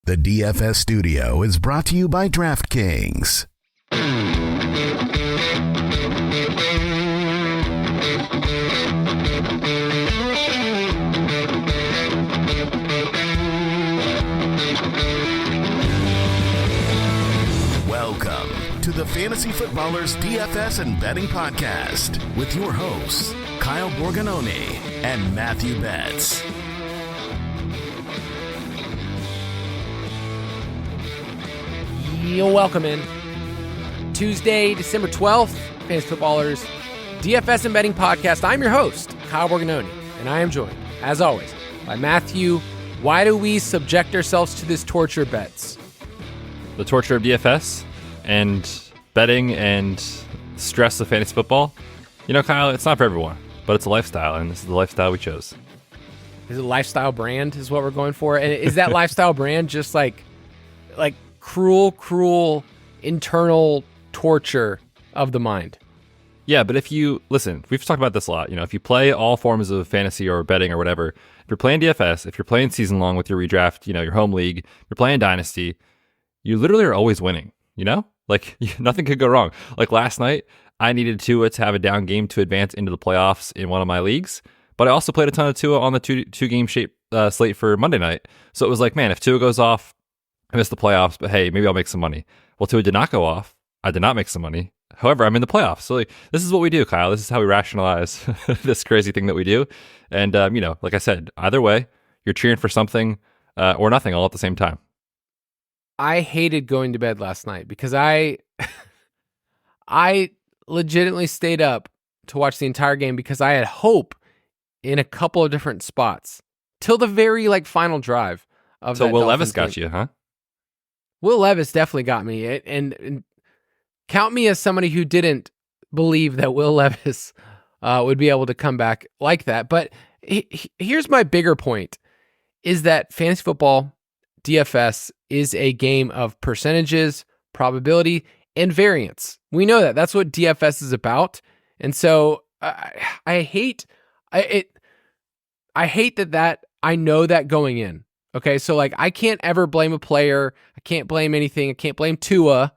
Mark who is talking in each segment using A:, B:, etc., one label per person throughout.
A: The DFS studio is brought to you by DraftKings. Welcome to the Fantasy Footballers DFS and Betting Podcast with your hosts, Kyle Borganoni and Matthew Betz.
B: You're welcome in. Tuesday, December 12th, Fantasy Footballers DFS and Betting Podcast. I'm your host, Kyle Borganoni, and I am joined, as always, by Matthew. Why do we subject ourselves to this torture, Betz?
C: The torture of DFS and betting and stress of fantasy football. You know, Kyle, it's not for everyone, but it's a lifestyle, and this is the lifestyle we chose.
B: Is it a lifestyle brand is what we're going for? And is that lifestyle brand just like cruel internal torture of the mind?
C: Yeah, but if you listen, we've talked about this a lot. You know, if you play all forms of fantasy or betting or whatever, if you're playing DFS, if you're playing season long with your redraft, you know, your home league, you're playing Dynasty, you literally are always winning, you know? Like, nothing could go wrong. Like last night, I needed Tua to have a down game to advance into the playoffs in one of my leagues, but I also played a ton of Tua on the two-game slate for Monday night. So it was like, man, if Tua goes off, I missed the playoffs, but hey, maybe I'll make some money. Well, Tua did not go off. I did not make some money. However, I'm in the playoffs. So like, this is what we do, Kyle. This is how we rationalize this crazy thing that we do. And, you know, like I said, either way, you're cheering for something or nothing all at the same time.
B: I hated going to bed last night because I legitimately stayed up to watch the entire game because I had hope in a couple of different spots till the very final drive of
C: So
B: that
C: Will
B: Dolphins
C: Levis got
B: game.
C: you, huh?
B: Will Levis definitely got me, and count me as somebody who didn't believe that Will Levis would be able to come back like that. But here's my bigger point, is that fantasy football, DFS, is a game of percentages, probability, and variance. We know that. That's what DFS is about. And so I hate that I know that going in. Okay, so I can't ever blame a player. I can't blame anything. I can't blame Tua.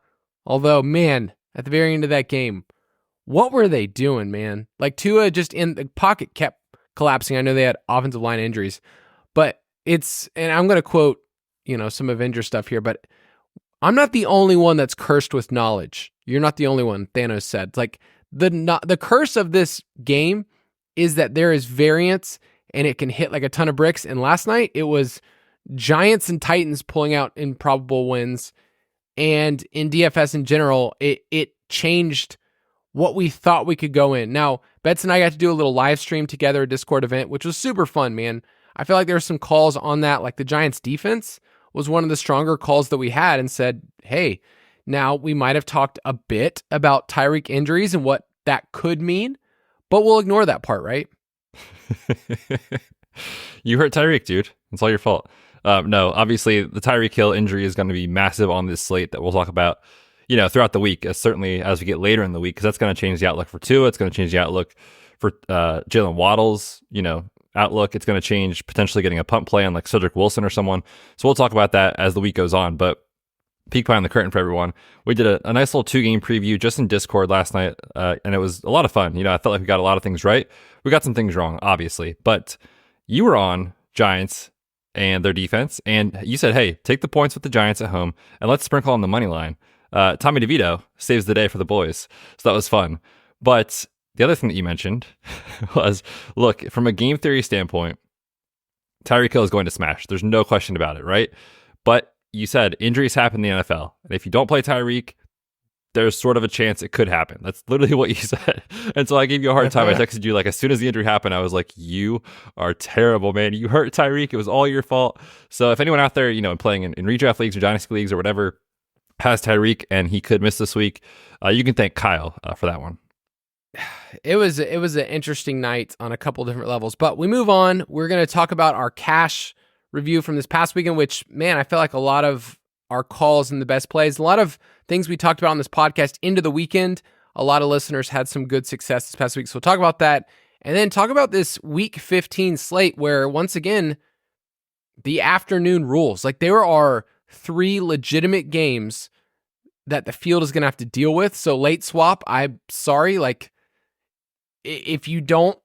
B: Although, man, at the very end of that game, what were they doing, man? Tua just in the pocket kept collapsing. I know they had offensive line injuries, but and I'm going to quote, some Avenger stuff here, but I'm not the only one that's cursed with knowledge. You're not the only one, Thanos said. The curse of this game is that there is variance and it can hit like a ton of bricks. And last night it was Giants and Titans pulling out improbable wins. And in DFS in general, it changed what we thought we could go in. Now, Betz and I got to do a little live stream together, a Discord event, which was super fun, man. I feel like there were some calls on that, like the Giants defense was one of the stronger calls that we had, and said, hey, now we might have talked a bit about Tyreek injuries and what that could mean, but we'll ignore that part, right?
C: You hurt Tyreek, dude. It's all your fault. No, obviously the Tyreek Hill injury is going to be massive on this slate that we'll talk about, throughout the week, certainly as we get later in the week, because that's going to change the outlook for Tua. It's going to change the outlook for Jalen Waddle's, outlook. It's going to change potentially getting a punt play on Cedric Wilson or someone. So we'll talk about that as the week goes on. But peek behind the curtain for everyone. We did a nice little 2-game preview just in Discord last night, and it was a lot of fun. I felt like we got a lot of things right. We got some things wrong, obviously, but you were on Giants and their defense, and you said, hey, take the points with the Giants at home, and let's sprinkle on the money line. Tommy DeVito saves the day for the boys, so that was fun. But the other thing that you mentioned was, look, from a game theory standpoint, Tyreek Hill is going to smash. There's no question about it, right? But you said injuries happen in the NFL, and if you don't play Tyreek, there's sort of a chance it could happen. That's literally what you said. And so I gave you a hard time. I texted you as soon as the injury happened, I was like, you are terrible, man. You hurt Tyreek. It was all your fault. So if anyone out there, playing in redraft leagues or dynasty leagues or whatever has Tyreek and he could miss this week, you can thank Kyle for that one.
B: It was an interesting night on a couple different levels, but we move on. We're going to talk about our cash review from this past weekend, which, man, I feel like a lot of our calls and the best plays, a lot of things we talked about on this podcast into the weekend. A lot of listeners had some good success this past week. So we'll talk about that and then talk about this week 15 slate where, once again, the afternoon rules. There are 3 legitimate games that the field is going to have to deal with. So late swap, I'm sorry, like if you don't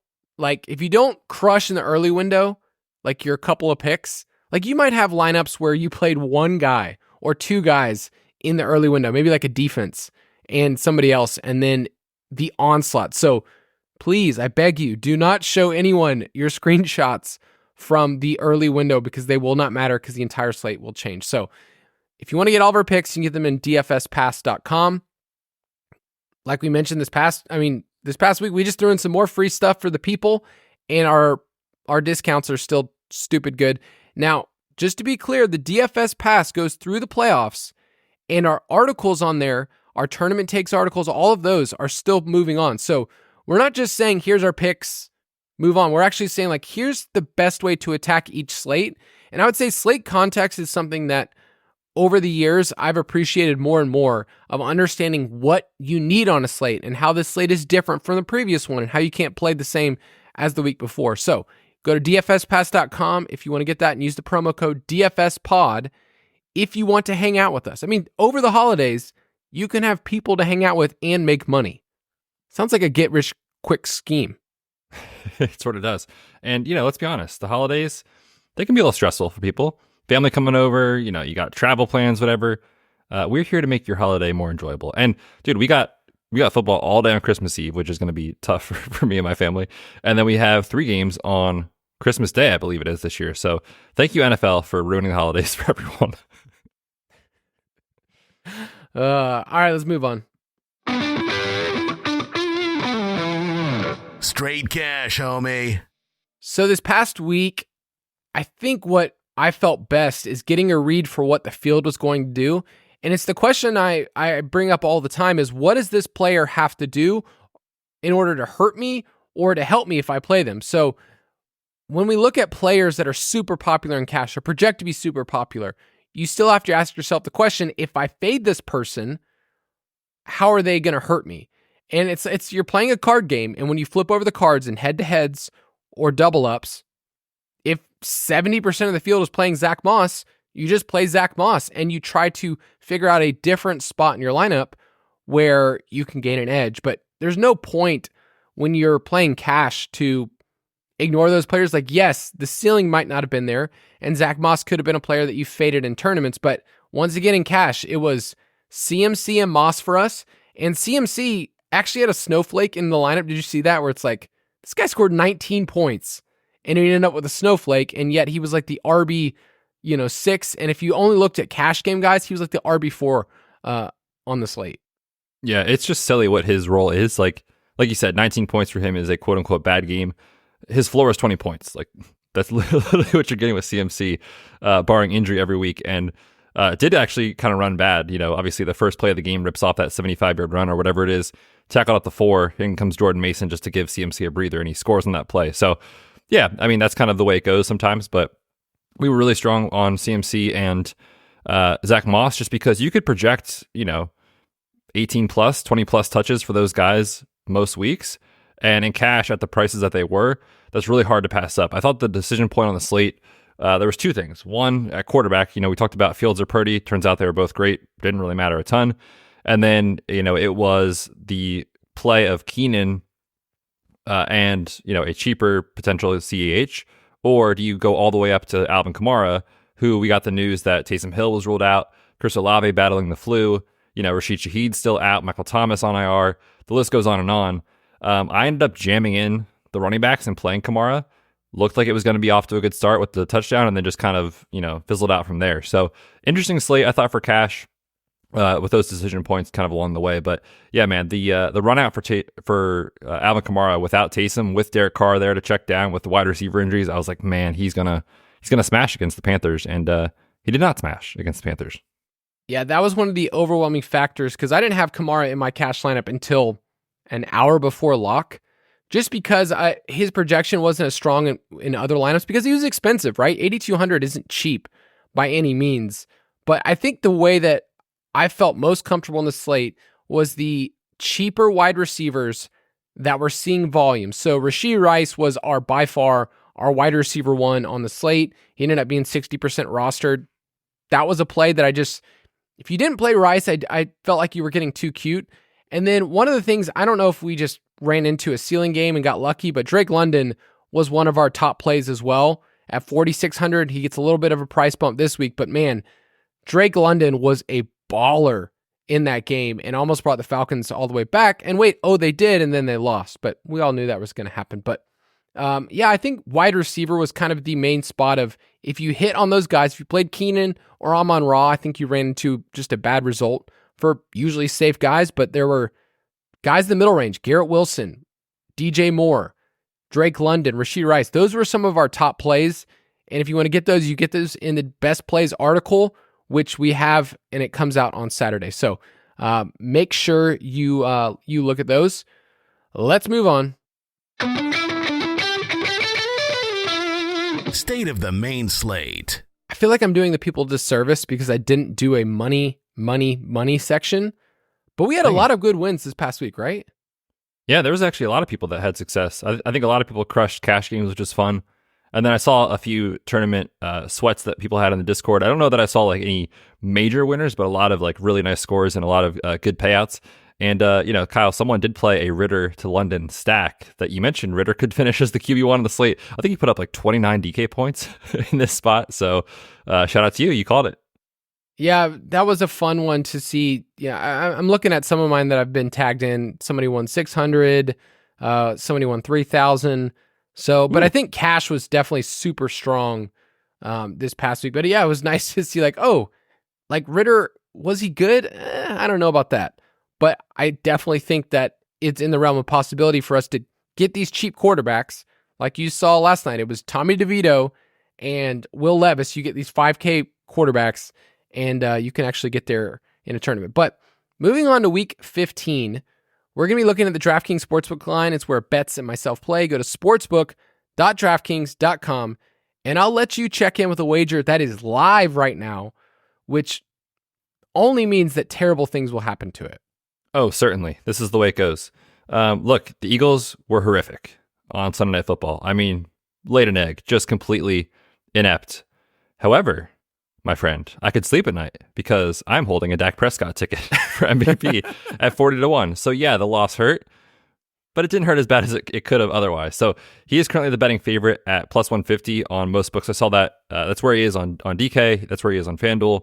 B: crush in the early window, like your couple of picks, like you might have lineups where you played one guy or two guys in the early window, maybe like a defense and somebody else, and then the onslaught. So please, I beg you, do not show anyone your screenshots from the early window because they will not matter because the entire slate will change. So if you want to get all of our picks, you can get them in dfspass.com. Like we mentioned this past week, we just threw in some more free stuff for the people, and our discounts are still stupid good. Now, just to be clear, the DFS Pass goes through the playoffs, and our articles on there, our tournament takes articles, all of those are still moving on. So we're not just saying, here's our picks, move on. We're actually saying, like, here's the best way to attack each slate. And I would say slate context is something that over the years, I've appreciated more and more of understanding what you need on a slate and how this slate is different from the previous one and how you can't play the same as the week before. So go to dfspass.com if you want to get that and use the promo code DFSPOD if you want to hang out with us. I mean, over the holidays, you can have people to hang out with and make money. Sounds like a get-rich-quick scheme.
C: It sort of does. And, let's be honest, the holidays, they can be a little stressful for people. Family coming over, you got travel plans, whatever. We're here to make your holiday more enjoyable. And dude, we got football all day on Christmas Eve, which is going to be tough for me and my family. And then we have 3 games on Christmas Day, I believe it is this year. So thank you, NFL, for ruining the holidays for everyone.
B: All right, let's move on.
A: Straight cash, homie.
B: So this past week, I think what I felt best is getting a read for what the field was going to do. And it's the question I bring up all the time is, what does this player have to do in order to hurt me or to help me if I play them? So when we look at players that are super popular in cash or project to be super popular, you still have to ask yourself the question, if I fade this person, how are they going to hurt me? And it's you're playing a card game, and when you flip over the cards in head-to-heads or double-ups, if 70% of the field is playing Zach Moss, you just play Zach Moss, and you try to figure out a different spot in your lineup where you can gain an edge. But there's no point when you're playing cash to ignore those players. Like, yes, the ceiling might not have been there, and Zach Moss could have been a player that you faded in tournaments, but once again in cash, it was CMC and Moss for us, and CMC actually had a snowflake in the lineup. Did you see that? Where it's like, this guy scored 19 points, and he ended up with a snowflake, and yet he was like the RB, 6, and if you only looked at cash game guys, he was like the RB4 on the slate.
C: Yeah, it's just silly what his role is. Like you said, 19 points for him is a quote-unquote bad game. His floor is 20 points. Like, that's literally what you're getting with CMC, barring injury every week. And it did actually kind of run bad. Obviously the first play of the game rips off that 75-yard run or whatever it is, tackled at the 4, in comes Jordan Mason just to give CMC a breather, and he scores on that play. So, yeah, I mean, that's kind of the way it goes sometimes, but we were really strong on CMC and Zach Moss just because you could project, 18 plus, 20 plus touches for those guys most weeks. And in cash at the prices that they were, that's really hard to pass up. I thought the decision point on the slate, there was 2 things. One, at quarterback, we talked about Fields or Purdy. Turns out they were both great. Didn't really matter a ton. And then, it was the play of Keenan and, a cheaper potential CEH. Or do you go all the way up to Alvin Kamara, who we got the news that Taysom Hill was ruled out, Chris Olave battling the flu, Rashid Shaheed still out, Michael Thomas on IR. The list goes on and on. I ended up jamming in the running backs and playing Kamara. Looked like it was going to be off to a good start with the touchdown, and then just kind of, fizzled out from there. So interesting slate, I thought, for cash with those decision points kind of along the way. But yeah, man, the run out for Alvin Kamara without Taysom, with Derek Carr there to check down with the wide receiver injuries, I was like, man, he's gonna smash against the Panthers, and he did not smash against the Panthers.
B: Yeah, that was one of the overwhelming factors because I didn't have Kamara in my cash lineup until an hour before lock, just because his projection wasn't as strong in other lineups because he was expensive, right? 8,200 isn't cheap by any means. But I think the way that I felt most comfortable in the slate was the cheaper wide receivers that were seeing volume. So Rashee Rice was by far our wide receiver 1 on the slate. He ended up being 60% rostered. that was a play that if you didn't play Rice, I felt like you were getting too cute. And then one of the things, I don't know if we just ran into a ceiling game and got lucky, but Drake London was one of our top plays as well. At 4,600, he gets a little bit of a price bump this week, but man, Drake London was a baller in that game and almost brought the Falcons all the way back. And they did, and then they lost, but we all knew that was going to happen. But I think wide receiver was kind of the main spot of if you hit on those guys, if you played Keenan or Amon-Ra, I think you ran into just a bad result for usually safe guys, but there were guys in the middle range, Garrett Wilson, DJ Moore, Drake London, Rashee Rice. Those were some of our top plays. And if you want to get those, you get those in the best plays article, which we have, and it comes out on Saturday. So make sure you look at those. Let's move on.
A: State of the main slate.
B: I feel like I'm doing the people a disservice because I didn't do a money section, but we had a lot of good wins this past week, right?
C: Yeah, there was actually a lot of people that had success. I think a lot of people crushed cash games, which is fun. And then I saw a few tournament sweats that people had in the Discord. I don't know that I saw like any major winners, but a lot of like really nice scores and a lot of good payouts. And, Kyle, someone did play a Ritter to London stack that you mentioned. Ritter could finish as the QB1 on the slate. I think he put up like 29 DK points in this spot. So shout out to you. You called it.
B: Yeah, that was a fun one to see. Yeah, I'm looking at some of mine that I've been tagged in. Somebody won 600, somebody won 3,000. So, but I think cash was definitely super strong this past week. But yeah, it was nice to see like Ritter, was he good? I don't know about that. But I definitely think that it's in the realm of possibility for us to get these cheap quarterbacks. Like you saw last night, it was Tommy DeVito and Will Levis. You get these 5K quarterbacks, and you can actually get there in a tournament. But moving on to week 15, we're going to be looking at the DraftKings Sportsbook line. It's where Betz and myself play. Go to sportsbook.draftkings.com, and I'll let you check in with a wager that is live right now, which only means that terrible things will happen to it.
C: Oh, certainly. This is the way it goes. Look, the Eagles were horrific on Sunday Night Football. I mean, laid an egg, just completely inept. However, my friend, I could sleep at night because I'm holding a Dak Prescott ticket for MVP at 40-1. So yeah, the loss hurt, but it didn't hurt as bad as it could have otherwise. So he is currently the betting favorite at plus 150 on most books. I saw that. That's where he is on DK. That's where he is on FanDuel.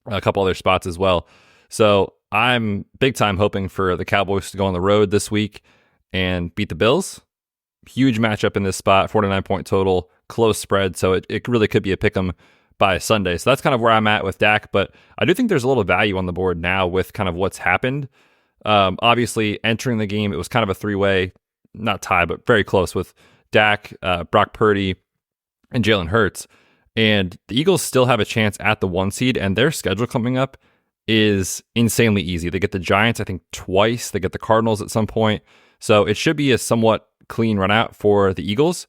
C: A couple other spots as well. So I'm big time hoping for the Cowboys to go on the road this week and beat the Bills. Huge matchup in this spot, 49-point total, close spread. So it really could be a pick'em by Sunday. So that's kind of where I'm at with Dak. But I do think there's a little value on the board now with kind of what's happened. Obviously, entering the game, it was kind of a three-way, not tie, but very close with Dak, Brock Purdy, and Jalen Hurts. And the Eagles still have a chance at the 1 seed, and their schedule coming up is insanely easy. They get the Giants, I think, twice. They get the Cardinals at some point. So it should be a somewhat clean run out for the Eagles.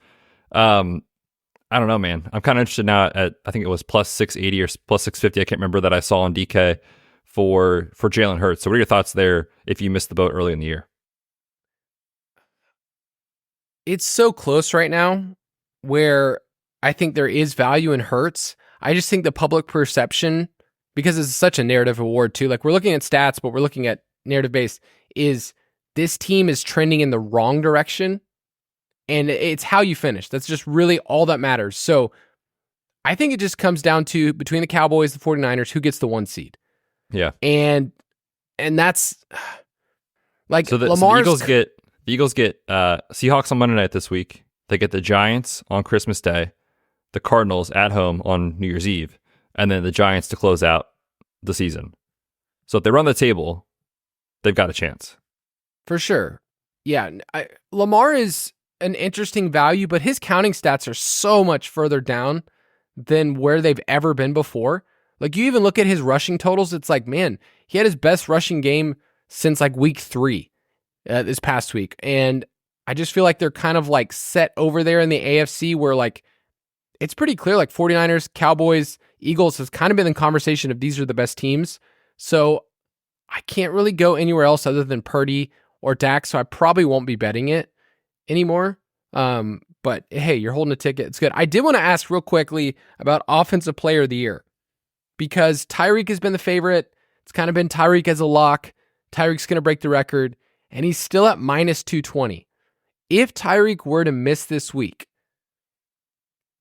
C: I don't know, man. I'm kind of interested now at, I think it was plus 680 or plus 650. I can't remember that I saw on DK for Jalen Hurts. So what are your thoughts there if you missed the boat early in the year?
B: It's so close right now where I think there is value in Hurts. I just think the public perception, because it's such a narrative award too, like we're looking at stats, but we're looking at narrative based, is this team is trending in the wrong direction. And it's how you finish. That's just really all that matters. So I think it just comes down to between the Cowboys, the 49ers, who gets the 1 seed.
C: Yeah.
B: And that's like
C: so the Eagles get Seahawks on Monday night this week. They get the Giants on Christmas Day, the Cardinals at home on New Year's Eve, and then the Giants to close out the season. So if they run the table, they've got a chance.
B: For sure. Yeah. Lamar is an interesting value, but his counting stats are so much further down than where they've ever been before. Like you even look at his rushing totals, it's like, man, he had his best rushing game since like week 3 this past week. And I just feel like they're kind of like set over there in the AFC where like, it's pretty clear like 49ers, Cowboys, Eagles has kind of been in conversation of these are the best teams. So I can't really go anywhere else other than Purdy or Dak. So I probably won't be betting it anymore. But hey, you're holding a ticket. It's good. I did want to ask real quickly about Offensive Player of the Year because Tyreek has been the favorite. It's kind of been Tyreek as a lock. Tyreek's going to break the record, and he's still at minus 220. If Tyreek were to miss this week,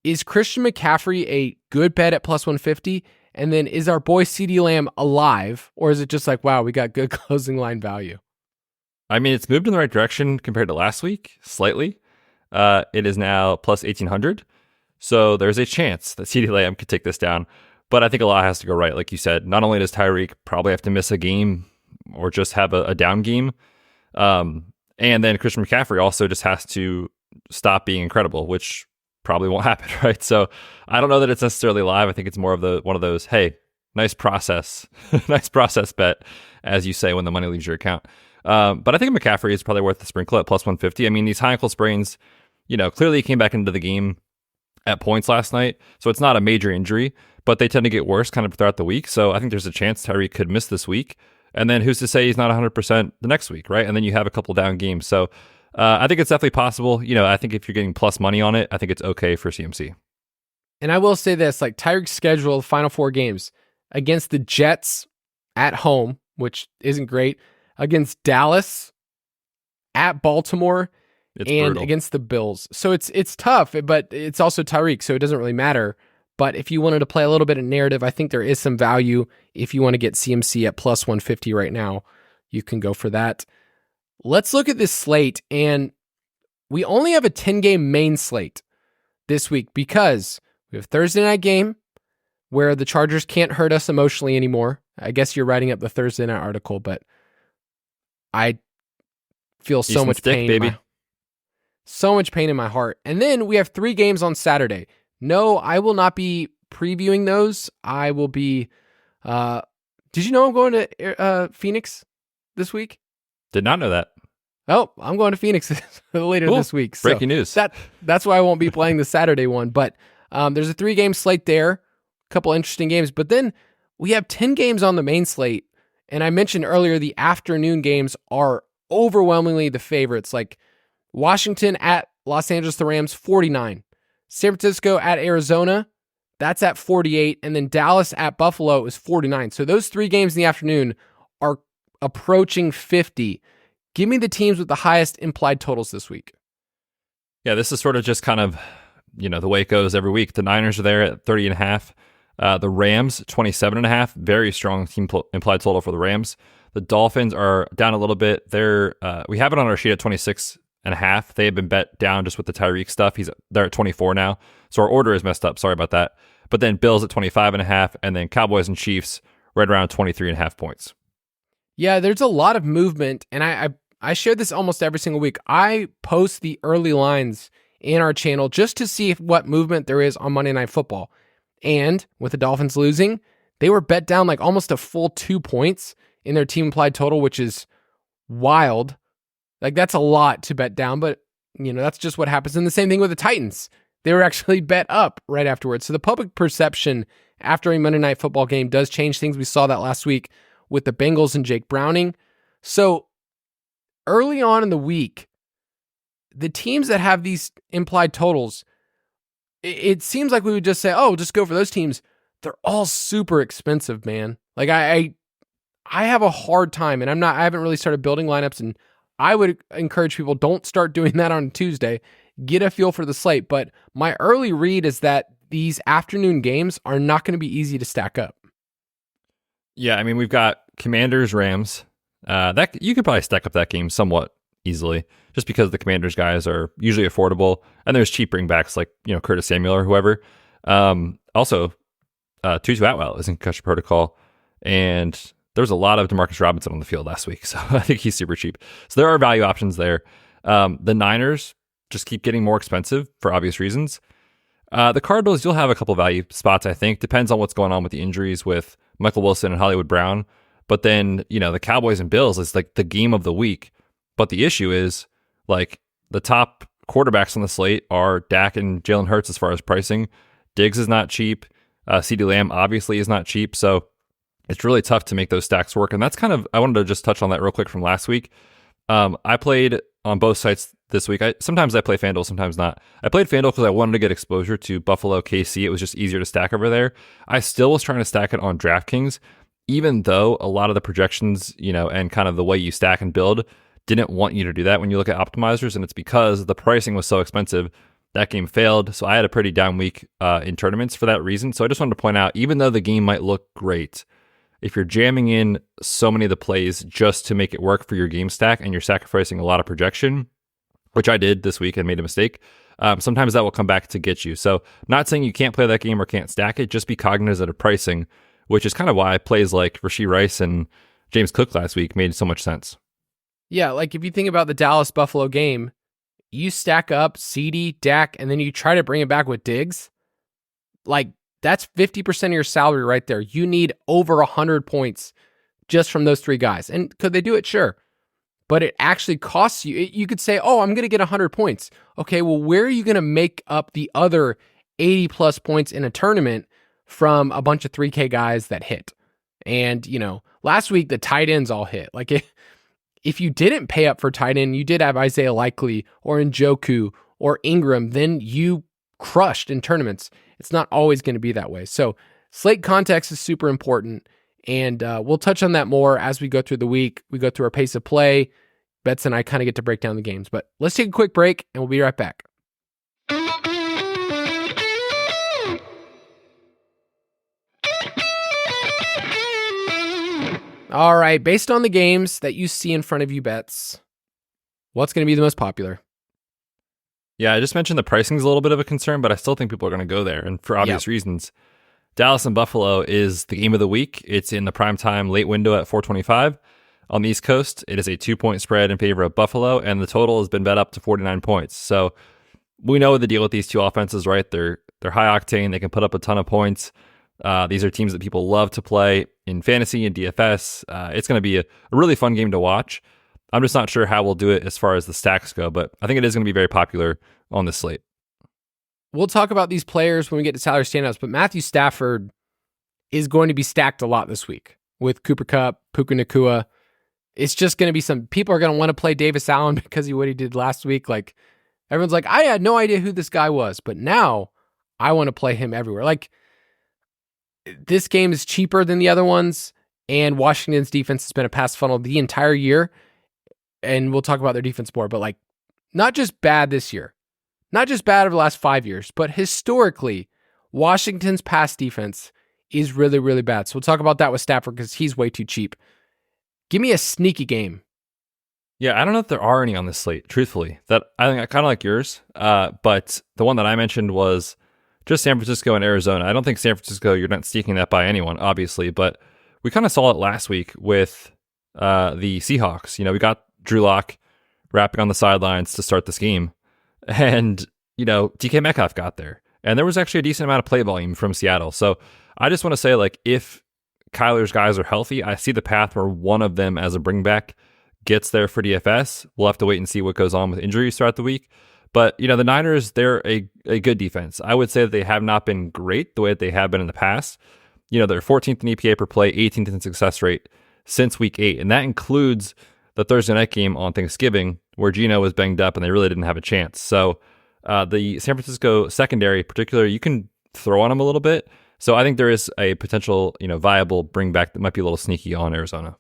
B: is Christian McCaffrey a good bet at plus 150? And then is our boy CeeDee Lamb alive? Or is it just like, wow, we got good closing line value?
C: I mean, it's moved in the right direction compared to last week, slightly. It is now plus 1,800. So there's a chance that CeeDee Lamb could take this down. But I think a lot has to go right. Like you said, not only does Tyreek probably have to miss a game or just have a down game, and then Christian McCaffrey also just has to stop being incredible, which probably won't happen, right? So I don't know that it's necessarily live. I think it's more of one of those, hey, nice process, nice process bet, as you say, when the money leaves your account. But I think McCaffrey is probably worth the sprinkle at plus 150. I mean, these high ankle sprains, clearly he came back into the game at points last night, so it's not a major injury, but they tend to get worse kind of throughout the week. So I think there's a chance Tyreek could miss this week. And then who's to say he's not 100% the next week, right? And then you have a couple down games. So I think it's definitely possible. I think if you're getting plus money on it, I think it's okay for CMC.
B: And I will say this, like Tyreek's schedule, the final 4 games against the Jets at home, which isn't great, against Dallas, at Baltimore,
C: It's
B: and
C: brutal.
B: against the Bills. So it's tough, but it's also Tyreek, so it doesn't really matter. But if you wanted to play a little bit of narrative, I think there is some value. If you want to get CMC at plus 150 right now, you can go for that. Let's look at this slate, and we only have a 10-game main slate this week because we have Thursday night game where the Chargers can't hurt us emotionally anymore. I guess you're writing up the Thursday night article, but I feel so
C: Easton
B: much
C: Stick,
B: pain,
C: baby.
B: so much pain in my heart. And then we have 3 games on Saturday. No, I will not be previewing those. I will be. Did you know I'm going to Phoenix this week?
C: Did not know that.
B: Oh, I'm going to Phoenix later this week. So
C: Breaking news.
B: That's why I won't be playing the Saturday one. But there's a 3-game slate there, a couple interesting games. But then we have 10 games on the main slate. And I mentioned earlier the afternoon games are overwhelmingly the favorites. Like Washington at Los Angeles, the Rams, 49. San Francisco at Arizona, that's at 48. And then Dallas at Buffalo is 49. So those 3 games in the afternoon are approaching 50. Give me the teams with the highest implied totals this week.
C: Yeah, this is sort of just kind of, the way it goes every week. The Niners are there at 30.5. The Rams, 27.5. Very strong team implied total for the Rams. The Dolphins are down a little bit. We have it on our sheet at 26.5. They have been bet down just with the Tyreek stuff. They're at 24 now. So our order is messed up. Sorry about that. But then Bills at 25.5, and then Cowboys and Chiefs right around 23.5 points.
B: Yeah, there's a lot of movement, and I share this almost every single week. I post the early lines in our channel just to see what movement there is on Monday Night Football. And with the Dolphins losing, they were bet down like almost a full 2 points in their team implied total, which is wild. Like that's a lot to bet down, but that's just what happens. And the same thing with the Titans. They were actually bet up right afterwards. So the public perception after a Monday Night Football game does change things. We saw that last week with the Bengals and Jake Browning. So early on in the week, the teams that have these implied totals, it seems like we would just say, oh, just go for those teams. They're all super expensive, man. Like I have a hard time, and I haven't really started building lineups, and I would encourage people, don't start doing that on Tuesday. Get a feel for the slate. But my early read is that these afternoon games are not going to be easy to stack up.
C: Yeah, I mean, we've got Commanders, Rams. That you could probably stack up that game somewhat easily, just because the Commanders guys are usually affordable, and there's cheap bringbacks like Curtis Samuel or whoever. Also, Tutu Atwell is in concussion protocol, and there was a lot of Demarcus Robinson on the field last week, so I think he's super cheap. So there are value options there. The Niners just keep getting more expensive for obvious reasons. The Cardinals, you'll have a couple value spots, I think. Depends on what's going on with the injuries with Michael Wilson and Hollywood Brown. But then, the Cowboys and Bills is like the game of the week. But the issue is, like, the top quarterbacks on the slate are Dak and Jalen Hurts as far as pricing. Diggs is not cheap. CeeDee Lamb obviously is not cheap. So it's really tough to make those stacks work. And that's kind of, I wanted to just touch on that real quick from last week. I played on both sites this week. Sometimes I play FanDuel, sometimes not. I played FanDuel because I wanted to get exposure to Buffalo KC. It was just easier to stack over there. I still was trying to stack it on DraftKings, even though a lot of the projections, and kind of the way you stack and build didn't want you to do that when you look at optimizers, and it's because the pricing was so expensive. That game failed, so I had a pretty down week in tournaments for that reason. So I just wanted to point out, even though the game might look great, if you're jamming in so many of the plays just to make it work for your game stack and you're sacrificing a lot of projection, which I did this week and made a mistake, sometimes that will come back to get you. So not saying you can't play that game or can't stack it, just be cognizant of pricing, which is kind of why plays like Rashee Rice and James Cook last week made so much sense.
B: Yeah, like if you think about the Dallas-Buffalo game, you stack up CD, Dak, and then you try to bring it back with Diggs, like that's 50% of your salary right there. You need over 100 points just from those three guys. And could they do it? Sure. But it actually costs you. You could say, oh, I'm going to get 100 points. Okay, well, where are you going to make up the other 80 plus points in a tournament from a bunch of 3K guys that hit? And, last week the tight ends all hit. Like if you didn't pay up for tight end, you did have Isaiah Likely or Njoku or Ingram, then you crushed in tournaments. It's not always going to be that way. So slate context is super important. And we'll touch on that more as we go through the week. We go through our pace of play. Betz and I kind of get to break down the games. But let's take a quick break and we'll be right back. All right, based on the games that you see in front of you, Betz, what's going to be the most popular?
C: Yeah, I just mentioned the pricing's a little bit of a concern, but I still think people are going to go there, and for obvious reasons. Dallas and Buffalo is the game of the week. It's in the primetime late window at 425 on the East Coast. It is a 2-point spread in favor of Buffalo, and the total has been bet up to 49 points. So we know the deal with these two offenses, right? They're high octane. They can put up a ton of points. These are teams that people love to play in fantasy and DFS. It's going to be a really fun game to watch. I'm just not sure how we'll do it as far as the stacks go, but I think it is going to be very popular on this slate.
B: We'll talk about these players when we get to salary standouts, but Matthew Stafford is going to be stacked a lot this week with Cooper Kupp, Puka Nacua. It's just going to be some people are going to want to play Davis Allen because of what he did last week. Like everyone's like, I had no idea who this guy was, but now I want to play him everywhere. Like this game is cheaper than the other ones, and Washington's defense has been a pass funnel the entire year. And we'll talk about their defense more, but like not just bad this year, not just bad over the last 5 years, but historically, Washington's pass defense is really, really bad. So we'll talk about that with Stafford because he's way too cheap. Give me a sneaky game.
C: Yeah, I don't know if there are any on this slate, truthfully. That I think I kind of like yours, but the one that I mentioned was just San Francisco and Arizona. I don't think San Francisco, you're not sneaking that by anyone, obviously, but we kind of saw it last week with the Seahawks. We got Drew Lock rapping on the sidelines to start this game. And, DK Metcalf got there. And there was actually a decent amount of play volume from Seattle. So I just want to say, like, if Kyler's guys are healthy, I see the path where one of them as a bringback gets there for DFS. We'll have to wait and see what goes on with injuries throughout the week. But, the Niners, they're a good defense. I would say that they have not been great the way that they have been in the past. They're 14th in EPA per play, 18th in success rate since week 8. And that includes the Thursday night game on Thanksgiving where Geno was banged up and they really didn't have a chance. So the San Francisco secondary in particular, you can throw on them a little bit. So I think there is a potential, viable bring back that might be a little sneaky on Arizona.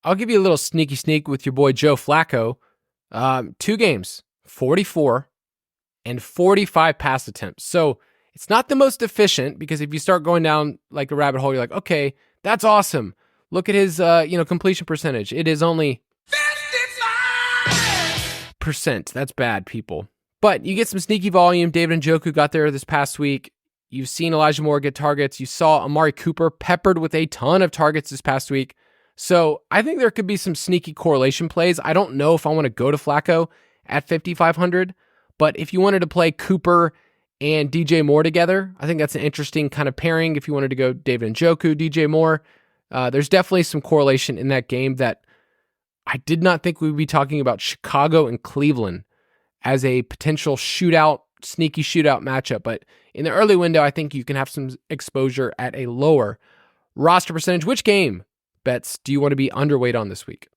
B: I'll give you a little sneaky sneak with your boy Joe Flacco. 2 games, 44 and 45 pass attempts. So it's not the most efficient because if you start going down like a rabbit hole, you're like, okay, that's awesome. Look at his, completion percentage. It is only 55%. That's bad, people. But you get some sneaky volume. David Njoku got there this past week. You've seen Elijah Moore get targets. You saw Amari Cooper peppered with a ton of targets this past week. So I think there could be some sneaky correlation plays. I don't know if I want to go to Flacco at 5,500, but if you wanted to play Cooper and DJ Moore together, I think that's an interesting kind of pairing. If you wanted to go David Njoku, DJ Moore, there's definitely some correlation in that game that I did not think we would be talking about Chicago and Cleveland as a potential shootout, sneaky shootout matchup. But in the early window, I think you can have some exposure at a lower roster percentage. Which game, Betz, do you want to be underweight on this week?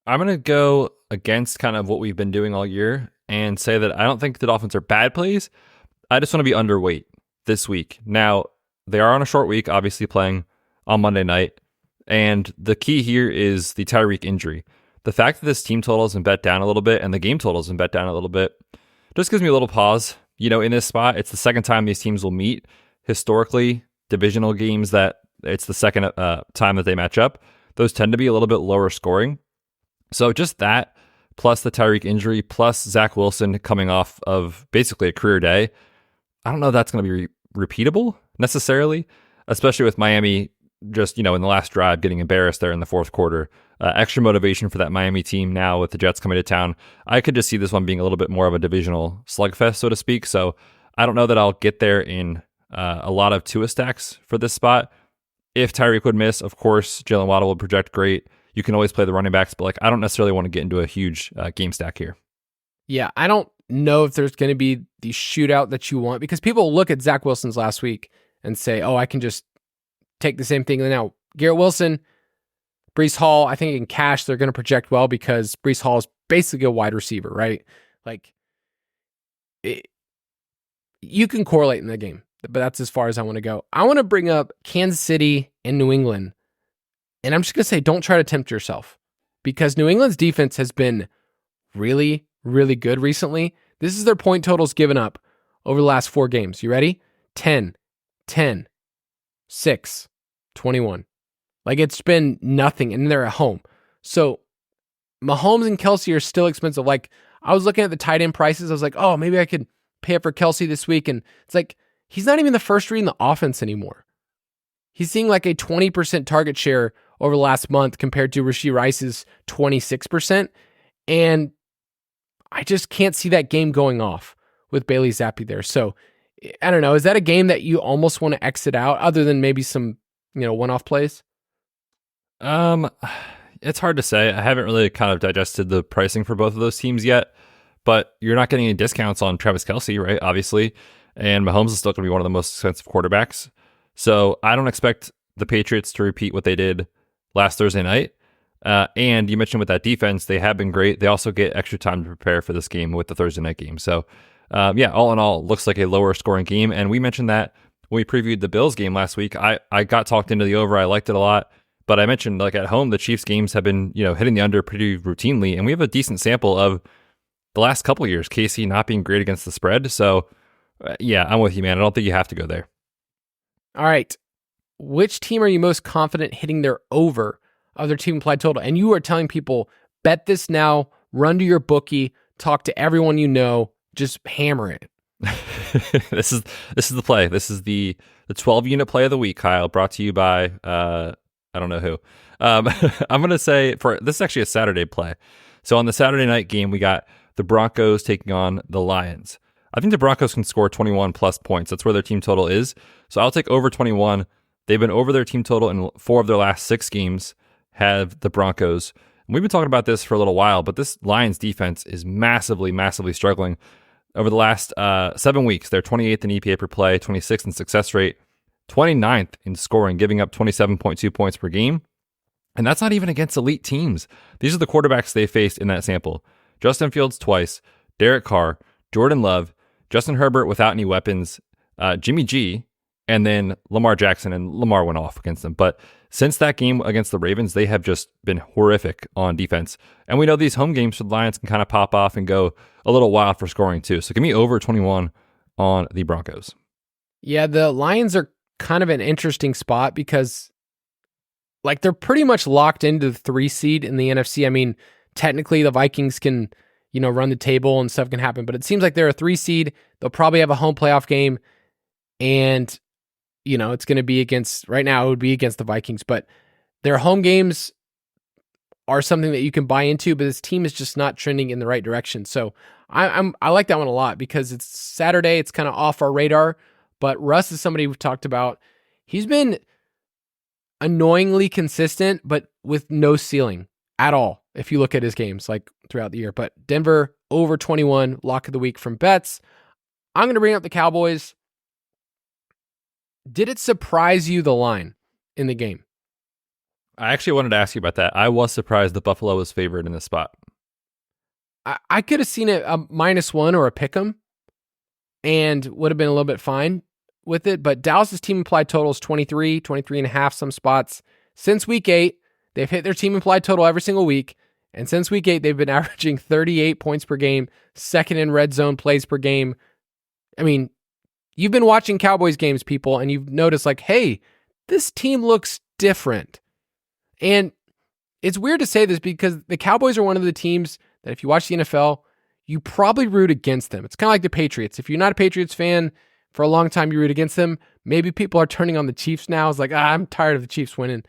C: I'm going to go against kind of what we've been doing all year and say that I don't think the Dolphins are bad plays. I just want to be underweight this week. Now, they are on a short week, obviously playing on Monday night. And the key here is the Tyreek injury. The fact that this team total has been bet down a little bit and the game total has been bet down a little bit just gives me a little pause. In this spot, it's the second time these teams will meet. Historically, divisional games that it's the second time that they match up. Those tend to be a little bit lower scoring. So just that, plus the Tyreek injury, plus Zach Wilson coming off of basically a career day, I don't know if that's going to be repeatable necessarily, especially with Miami just, in the last drive getting embarrassed there in the fourth quarter. Extra motivation for that Miami team now with the Jets coming to town. I could just see this one being a little bit more of a divisional slugfest, so to speak. So I don't know that I'll get there in a lot of Tua stacks for this spot. If Tyreek would miss, of course, Jalen Waddle will project great. You can always play the running backs, but I don't necessarily want to get into a huge game stack here.
B: Yeah, I don't know if there's going to be the shootout that you want, because people look at Zach Wilson's last week and say, oh, I can just take the same thing. Now, Garrett Wilson, Breece Hall, I think in cash, they're going to project well because Breece Hall is basically a wide receiver, right? You can correlate in the game, but that's as far as I want to go. I want to bring up Kansas City and New England. And I'm just going to say, don't try to tempt yourself, because New England's defense has been really, really good recently. This is their point totals given up over the last 4 games. You ready? 10, 10, 6, 21. It's been nothing, and they're at home. So Mahomes and Kelsey are still expensive. I was looking at the tight end prices. I was like, oh, maybe I could pay up for Kelsey this week. And it's he's not even the first read in the offense anymore. He's seeing a 20% target share over the last month compared to Rashee Rice's 26%. And I just can't see that game going off with Bailey Zappi there. So I don't know. Is that a game that you almost want to exit out other than maybe some, one-off plays?
C: It's hard to say. I haven't really kind of digested the pricing for both of those teams yet, but you're not getting any discounts on Travis Kelce, right? Obviously. And Mahomes is still going to be one of the most expensive quarterbacks. So I don't expect the Patriots to repeat what they did last Thursday night. And you mentioned with that defense, they have been great. They also get extra time to prepare for this game with the Thursday night game. So all in all, looks like a lower scoring game. And we mentioned that when we previewed the Bills game last week. I got talked into the over. I liked it a lot. But I mentioned at home, the Chiefs games have been, hitting the under pretty routinely. And we have a decent sample of the last couple of years, KC not being great against the spread. So I'm with you, man. I don't think you have to go there.
B: All right. Which team are you most confident hitting their over of their team implied total? And you are telling people, bet this now, run to your bookie, talk to everyone you know, just hammer it.
C: This is the play. This is the 12-unit play of the week, Kyle, brought to you by I don't know who. I'm going to say this is actually a Saturday play. So on the Saturday night game, we got the Broncos taking on the Lions. I think the Broncos can score 21 plus points. That's where their team total is. So I'll take over 21. They've been over their team total in 4 of their last 6 games, have the Broncos. And we've been talking about this for a little while, but this Lions defense is massively, massively struggling. Over the last 7 weeks, they're 28th in EPA per play, 26th in success rate, 29th in scoring, giving up 27.2 points per game. And that's not even against elite teams. These are the quarterbacks they faced in that sample. Justin Fields twice, Derek Carr, Jordan Love, Justin Herbert without any weapons, Jimmy G, and then Lamar Jackson, and Lamar went off against them. But since that game against the Ravens, they have just been horrific on defense. And we know these home games for the Lions can kind of pop off and go a little wild for scoring too. So give me over 21 on the Broncos.
B: Yeah, the Lions are kind of an interesting spot because they're pretty much locked into the 3 seed in the NFC. I mean, technically the Vikings can, run the table and stuff can happen, but it seems like they're a 3 seed. They'll probably have a home playoff game, and it's going to be against, right now it would be against the Vikings, but their home games are something that you can buy into, but this team is just not trending in the right direction. So I like that one a lot because it's Saturday. It's kind of off our radar, but Russ is somebody we've talked about. He's been annoyingly consistent, but with no ceiling at all. If you look at his games throughout the year, but Denver over 21, lock of the week from Betz. I'm going to bring up the Cowboys. Did it surprise you, the line in the game?
C: I actually wanted to ask you about that. I was surprised that Buffalo was favored in this spot.
B: I could have seen it a -1 or a pick'em and would have been a little bit fine with it. But Dallas's team implied total is 23 and a half, some spots. Since week 8, they've hit their team implied total every single week. And since week 8, they've been averaging 38 points per game, second in red zone plays per game. I mean, you've been watching Cowboys games, people, and you've noticed like, hey, this team looks different. And it's weird to say this because the Cowboys are one of the teams that if you watch the NFL, you probably root against them. It's kind of like the Patriots. If you're not a Patriots fan, for a long time you root against them. Maybe people are turning on the Chiefs now. It's like, I'm tired of the Chiefs winning.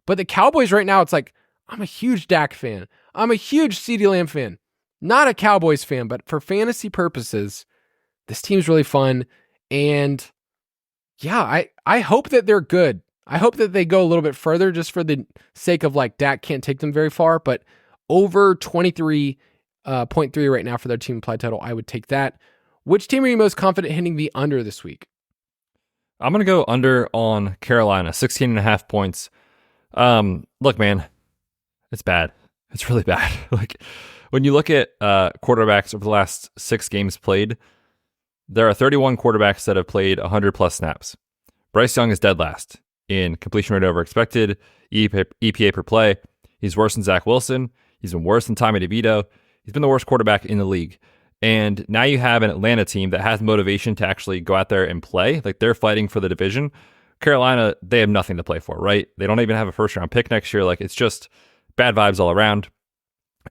B: But the Cowboys right now, it's like, I'm a huge Dak fan. I'm a huge CeeDee Lamb fan. Not a Cowboys fan, but for fantasy purposes, this team's really fun. And yeah, I hope that they're good. I hope that they go a little bit further just for the sake of like Dak can't take them very far, but over 23.3 right now for their team implied total, I would take that. Which team are you most confident hitting the under this week?
C: I'm going to go under on Carolina, 16 and a half points. Look, man, it's bad. It's really bad. Like when you look at quarterbacks over the last 6 games played, there are 31 quarterbacks that have played 100 plus snaps. Bryce Young is dead last in completion rate over expected, EPA per play. He's worse than Zach Wilson. He's been worse than Tommy DeVito. He's been the worst quarterback in the league. And now you have an Atlanta team that has motivation to actually go out there and play. Like they're fighting for the division. Carolina, they have nothing to play for, right? They don't even have a first round pick next year. Like it's just bad vibes all around.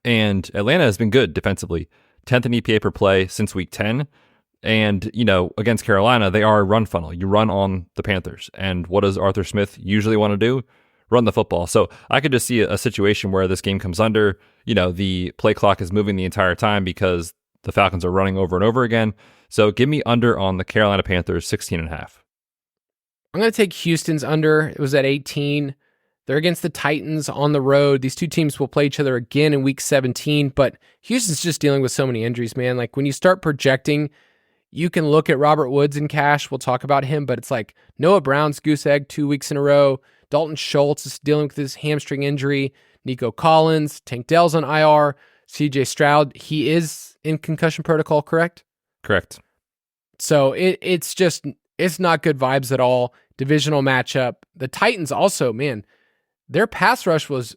C: And Atlanta has been good defensively. 10th in EPA per play since week 10. And, you know, against Carolina, they are a run funnel. You run on the Panthers. And what does Arthur Smith usually want to do? Run the football. So I could just see a situation where this game comes under, you know, the play clock is moving the entire time because the Falcons are running over and over again. So give me under on the Carolina Panthers, 16 and a half.
B: I'm going to take Houston's under. It was at 18. They're against the Titans on the road. These two teams will play each other again in week 17, but Houston's just dealing with so many injuries, man. Like when you start projecting, you can look at Robert Woods in cash. We'll talk about him, but it's like Noah Brown's goose egg 2 weeks in a row. Dalton Schultz is dealing with his hamstring injury. Nico Collins, Tank Dell's on IR. CJ Stroud, he is in concussion protocol, correct?
C: Correct.
B: So it's not good vibes at all. Divisional matchup. The Titans also, man, their pass rush was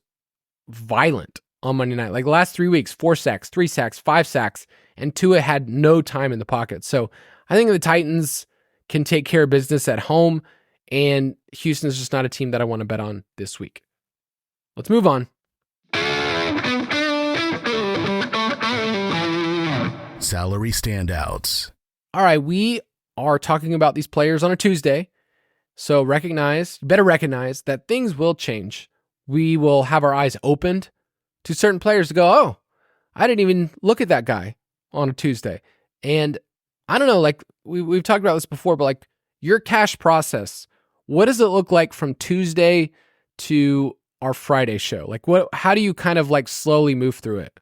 B: violent on Monday night. Like the last 3 weeks, 4 sacks, 3 sacks, 5 sacks, and Tua had no time in the pocket. So I think the Titans can take care of business at home, and Houston is just not a team that I want to bet on this week. Let's move on.
A: Salary standouts.
B: All right, we are talking about these players on a Tuesday. So better recognize that things will change. We will have our eyes opened to certain players to go, oh, I didn't even look at that guy on a Tuesday. And I don't know, like we've talked about this before, but like your cash process, what does it look like from Tuesday to our Friday show? Like how do you kind of like slowly move through it?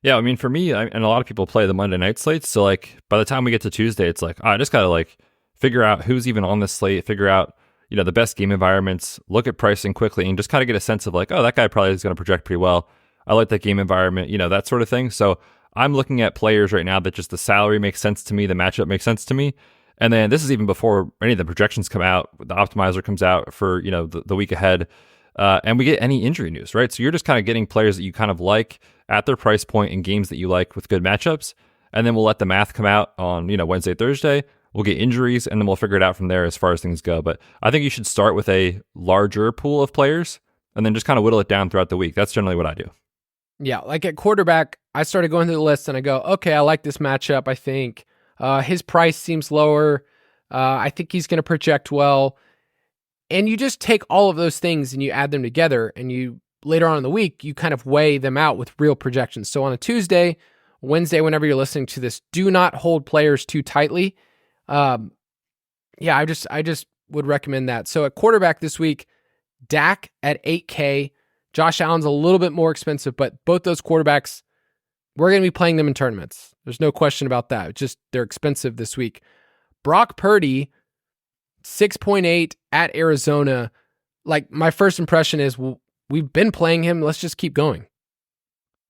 C: Yeah, I mean, for me, and a lot of people play the Monday night slates. So, like, by the time we get to Tuesday, it's like, I just got to, like, figure out who's even on this slate, figure out, you know, the best game environments, look at pricing quickly, and just kind of get a sense of, like, oh, that guy probably is going to project pretty well. I like that game environment, you know, that sort of thing. So, I'm looking at players right now that just the salary makes sense to me, the matchup makes sense to me. And then this is even before any of the projections come out, the optimizer comes out for, you know, the week ahead. And we get any injury news, right? So you're just kind of getting players that you kind of like at their price point in games that you like with good matchups. And then we'll let the math come out on, you know, Wednesday, Thursday. We'll get injuries and then we'll figure it out from there as far as things go. But I think you should start with a larger pool of players and then just kind of whittle it down throughout the week. That's generally what I do.
B: Yeah, like at quarterback, I started going through the list and I go, okay, I like this matchup. I think his price seems lower. I think he's going to project well. And you just take all of those things and you add them together, and you later on in the week, you kind of weigh them out with real projections. So on a Tuesday, Wednesday, whenever you're listening to this, do not hold players too tightly. I just would recommend that. So at quarterback this week, Dak at 8K, Josh Allen's a little bit more expensive, but both those quarterbacks, we're going to be playing them in tournaments. There's no question about that. It's just they're expensive this week. Brock Purdy, 6.8 at Arizona. Like my first impression is, well, we've been playing him. Let's just keep going.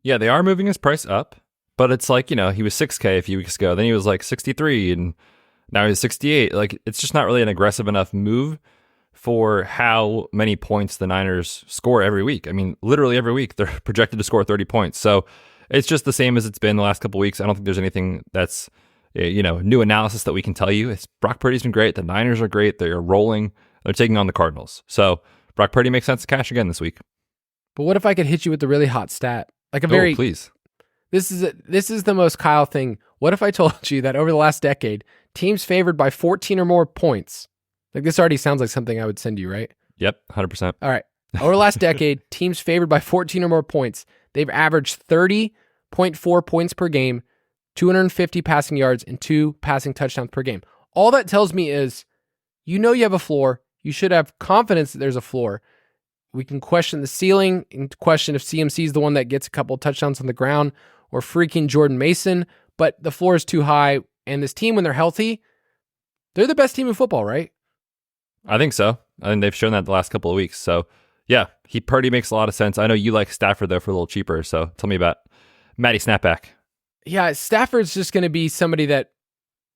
C: Yeah, they are moving his price up, but it's like, he was 6K a few weeks ago. Then he was like 63, and now he's 68. Like, it's just not really an aggressive enough move for how many points the Niners score every week. I mean, literally every week they're projected to score 30 points. So it's just the same as it's been the last couple of weeks. I don't think there's anything that's, new analysis that we can tell you. It's Brock Purdy's been great. The Niners are great. They are rolling. They're taking on the Cardinals. So Brock Purdy makes sense to cash again this week.
B: But what if I could hit you with the really hot stat? Like
C: please.
B: This is the most Kyle thing. What if I told you that over the last decade, teams favored by 14 or more points? Like, this already sounds like something I would send you, right?
C: Yep, 100%.
B: All right. Over the last decade, teams favored by 14 or more points, they've averaged 30.4 points per game, 250 passing yards, and 2 passing touchdowns per game. All that tells me is, you have a floor. You should have confidence that there's a floor. We can question the ceiling and question if CMC is the one that gets a couple touchdowns on the ground or freaking Jordan Mason, but the floor is too high. And this team, when they're healthy, they're the best team in football, right?
C: I think so. I think they've shown that the last couple of weeks. So, yeah, Purdy makes a lot of sense. I know you like Stafford, though, for a little cheaper. So tell me about Matty Snapback.
B: Yeah, Stafford's just going to be somebody that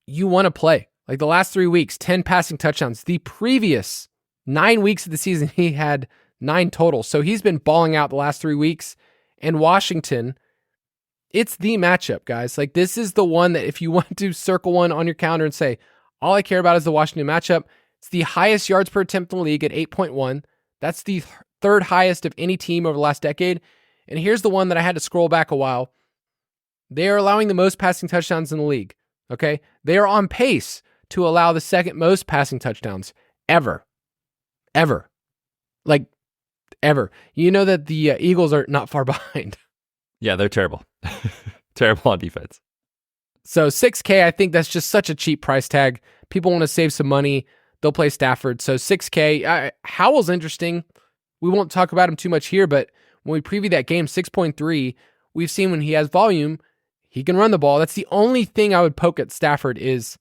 B: you want to play. Like the last 3 weeks, 10 passing touchdowns. The previous 9 weeks of the season, he had 9 total. So he's been balling out the last 3 weeks. And Washington, it's the matchup, guys. Like, this is the one that if you want to circle one on your calendar and say, all I care about is the Washington matchup, it's the highest yards per attempt in the league at 8.1. That's the third highest of any team over the last decade. And here's the one that I had to scroll back a while. They are allowing the most passing touchdowns in the league. Okay? They are on pace to allow the second most passing touchdowns ever. Ever. Like, ever. You know that the Eagles are not far behind.
C: Yeah, they're terrible. Terrible on defense.
B: So 6K, I think that's just such a cheap price tag. People want to save some money. They'll play Stafford. So 6K. Howell's interesting. We won't talk about him too much here, but when we preview that game, 6.3, we've seen when he has volume, he can run the ball. That's the only thing I would poke at Stafford is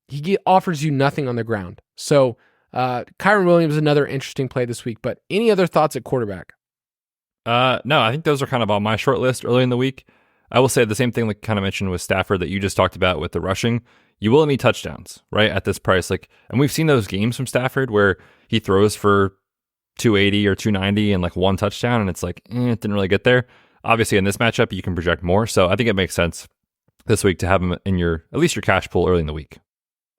B: he offers you nothing on the ground. So Kyron Williams is another interesting play this week, but any other thoughts at quarterback?
C: No, I think those are kind of on my short list early in the week. I will say the same thing like kind of mentioned with Stafford that you just talked about with the rushing. You will need touchdowns, right, at this price. Like, and we've seen those games from Stafford where he throws for 280 or 290 and like one touchdown, and it's like, it didn't really get there. Obviously, in this matchup, you can project more. So I think it makes sense this week to have him in at least your cash pool early in the week.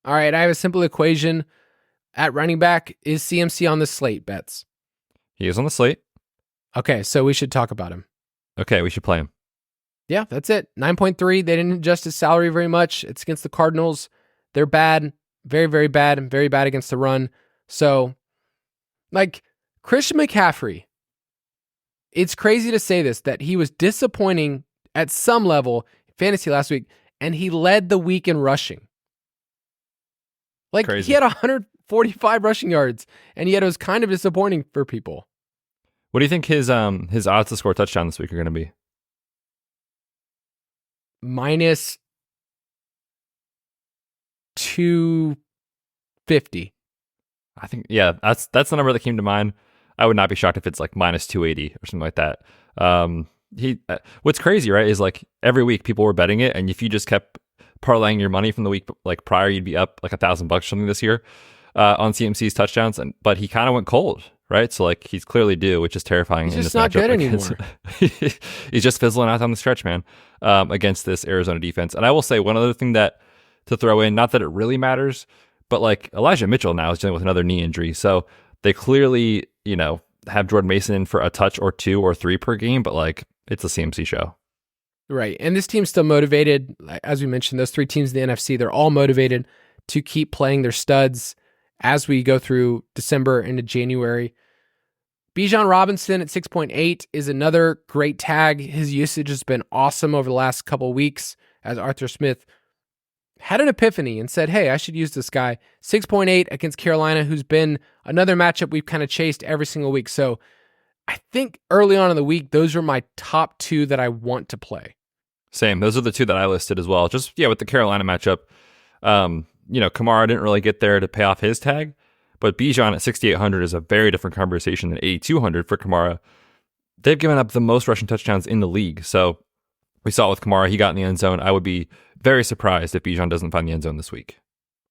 B: All right, I have a simple equation. At running back, is CMC on the slate, Betz?
C: He is on the slate.
B: Okay, so we should talk about him.
C: Okay, we should play him.
B: Yeah, that's it. 9.3. They didn't adjust his salary very much. It's against the Cardinals. They're bad, very, very bad, and very bad against the run. So, like, Christian McCaffrey, it's crazy to say this, that he was disappointing at some level in fantasy last week, and he led the week in rushing. Like,
C: crazy.
B: He had 145 rushing yards, and yet it was kind of disappointing for people.
C: What do you think his odds to score a touchdown this week are going to be?
B: Minus 250.
C: I think, yeah, that's the number that came to mind. I would not be shocked if it's like minus 280 or something like that. What's crazy, right, is like every week people were betting it, and if you just kept parlaying your money from the week like prior, you'd be up like $1,000 or something this year on CMC's touchdowns. But he kind of went cold, right? So like he's clearly due, which is terrifying.
B: He's just not good anymore.
C: He's just fizzling out on the stretch, man, against this Arizona defense. And I will say one other thing to throw in, not that it really matters, but like Elijah Mitchell now is dealing with another knee injury. So they clearly, have Jordan Mason in for a touch or 2 or 3 per game, but like it's a CMC show.
B: Right. And this team's still motivated. As we mentioned, those 3 teams in the NFC, they're all motivated to keep playing their studs as we go through December into January. Bijan Robinson at 6.8 is another great tag. His usage has been awesome over the last couple of weeks as Arthur Smith had an epiphany and said, hey, I should use this guy. 6.8 against Carolina, who's been another matchup we've kind of chased every single week. So I think early on in the week, those are my top 2 that I want to play.
C: Same. Those are the 2 that I listed as well. Just, with the Carolina matchup, Kamara didn't really get there to pay off his tag, But Bijan at 6,800 is a very different conversation than 8,200 for Kamara. They've given up the most rushing touchdowns in the league. So we saw it with Kamara. He got in the end zone. I would be very surprised if Bijan doesn't find the end zone this week.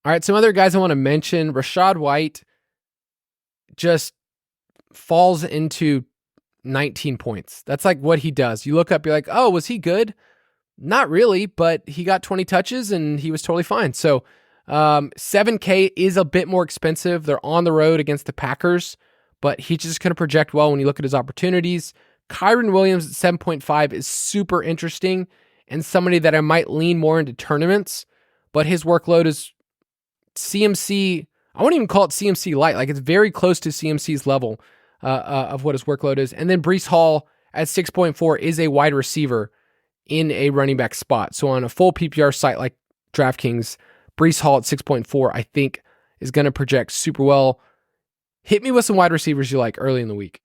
B: All right, some other guys I want to mention. Rachaad White just falls into 19 points. That's like what he does. You look up, you're like, oh, was he good? Not really, but he got 20 touches and he was totally fine. So 7K is a bit more expensive. They're on the road against the Packers, but he's just going to project well when you look at his opportunities. Kyron Williams at 7.5 is super interesting and somebody that I might lean more into tournaments, but his workload is CMC. I wouldn't even call it CMC light. Like it's very close to CMC's level of what his workload is. And then Breece Hall at 6.4 is a wide receiver in a running back spot. So on a full PPR site like DraftKings, Breece Hall at 6.4, I think is going to project super well. Hit me with some wide receivers you like early in the week.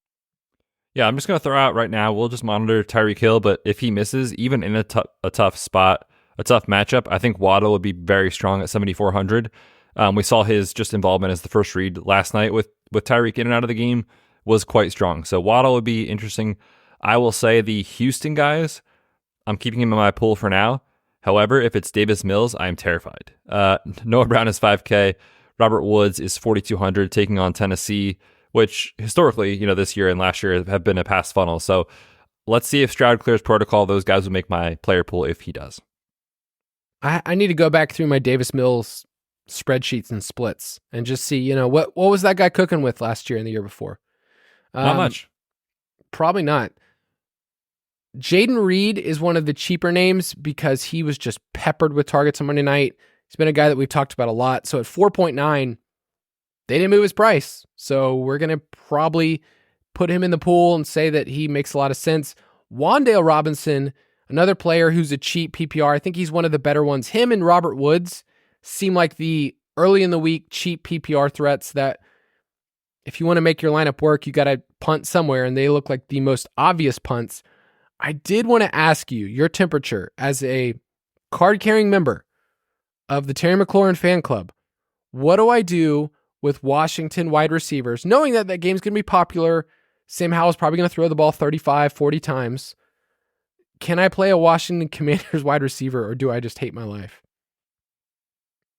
C: Yeah, I'm just going to throw out right now, we'll just monitor Tyreek Hill, but if he misses, even in a tough spot, a tough matchup, I think Waddle would be very strong at 7,400. We saw his just involvement as the first read last night with Tyreek in and out of the game was quite strong. So Waddle would be interesting. I will say the Houston guys, I'm keeping him in my pool for now. However, if it's Davis Mills, I am terrified. Noah Brown is 5K. Robert Woods is 4,200 taking on Tennessee, which historically, this year and last year have been a pass funnel. So let's see if Stroud clears protocol. Those guys will make my player pool if he does.
B: I need to go back through my Davis Mills spreadsheets and splits and just see, what was that guy cooking with last year and the year before?
C: Not much.
B: Probably not. Jaden Reed is one of the cheaper names because he was just peppered with targets on Monday night. He's been a guy that we've talked about a lot. So at 4.9, they didn't move his price. So we're going to probably put him in the pool and say that he makes a lot of sense. Wan'Dale Robinson, another player who's a cheap PPR. I think he's one of the better ones. Him and Robert Woods seem like the early in the week cheap PPR threats that if you want to make your lineup work, you got to punt somewhere, and they look like the most obvious punts. I did want to ask you your temperature as a card-carrying member of the Terry McLaurin fan club. What do I do with Washington wide receivers, knowing that that game's going to be popular? Sam Howell's probably going to throw the ball 35, 40 times. Can I play a Washington Commanders wide receiver, or do I just hate my life?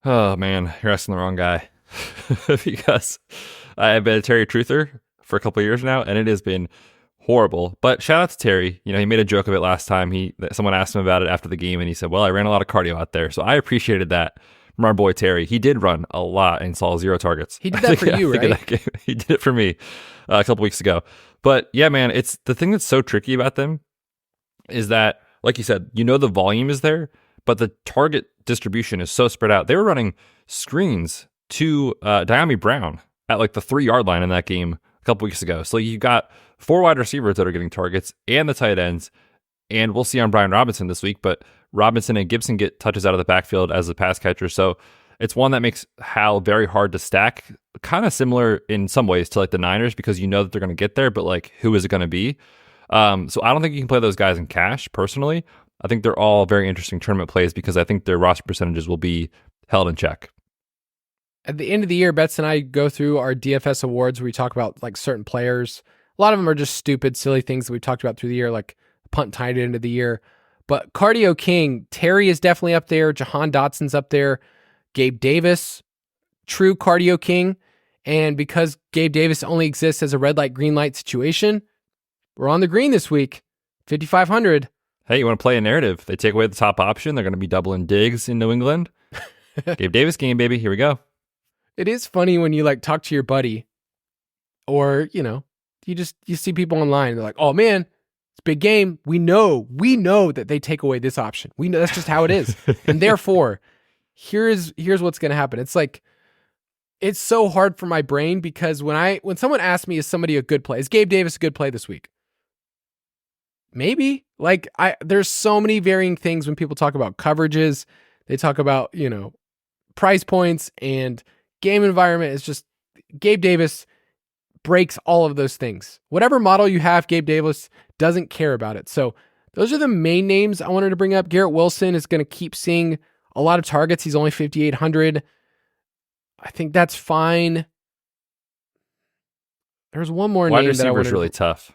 C: Oh, man, you're asking the wrong guy. Because I've been a Terry truther for a couple of years now, and it has been horrible. But shout out to Terry. He made a joke of it last time. Someone asked him about it after the game, and he said, well, I ran a lot of cardio out there. So I appreciated that from our boy Terry. He did run a lot and saw 0 targets.
B: He did that for you, right?
C: He did it for me a couple weeks ago. But yeah, man, it's the thing that's so tricky about them is that, like you said, the volume is there, but the target distribution is so spread out. They were running screens to Diami Brown at like the 3-yard line in that game a couple weeks ago. So you got 4 wide receivers that are getting targets and the tight ends, and we'll see on Brian Robinson this week, but Robinson and Gibson get touches out of the backfield as a pass catcher. So it's one that makes Hal very hard to stack, kind of similar in some ways to like the Niners, because that they're going to get there, but like who is it going to be? So I don't think you can play those guys in cash personally. I think they're all very interesting tournament plays because I think their roster percentages will be held in check.
B: At the end of the year, Betz and I go through our DFS awards where we talk about like certain players. A lot of them are just stupid, silly things that we've talked about through the year, like punt tight end of the year. But Cardio King, Terry is definitely up there. Jahan Dotson's up there. Gabe Davis, true Cardio King. And because Gabe Davis only exists as a red light, green light situation, we're on the green this week, 5,500.
C: Hey, you want to play a narrative? They take away the top option. They're going to be doubling Diggs in New England. Gabe Davis game, baby. Here we go.
B: It is funny when you like talk to your buddy or, you see people online. They're like, oh man, it's a big game. We know that they take away this option. We know that's just how it is. And therefore, here's what's going to happen. It's like, it's so hard for my brain because when someone asks me, is somebody a good play? Is Gabe Davis a good play this week? Maybe. Like there's so many varying things when people talk about coverages. They talk about, price points and game environment. It's just Gabe Davis breaks all of those things. Whatever model you have, Gabe Davis doesn't care about it. So those are the main names I wanted to bring up. Garrett Wilson is going to keep seeing a lot of targets. He's only 5,800. I think that's fine. There's one more
C: Wide
B: name that I
C: receiver
B: wanted
C: is really tough.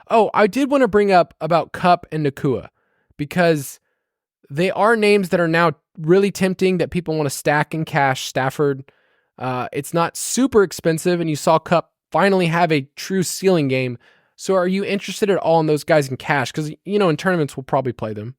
B: Oh, I did want to bring up about Kupp and Nakua because they are names that are now really tempting that people want to stack in cash. Stafford, it's not super expensive, and you saw Kupp finally have a true ceiling game. So are you interested at all in those guys in cash? Because, in tournaments, we'll probably play them.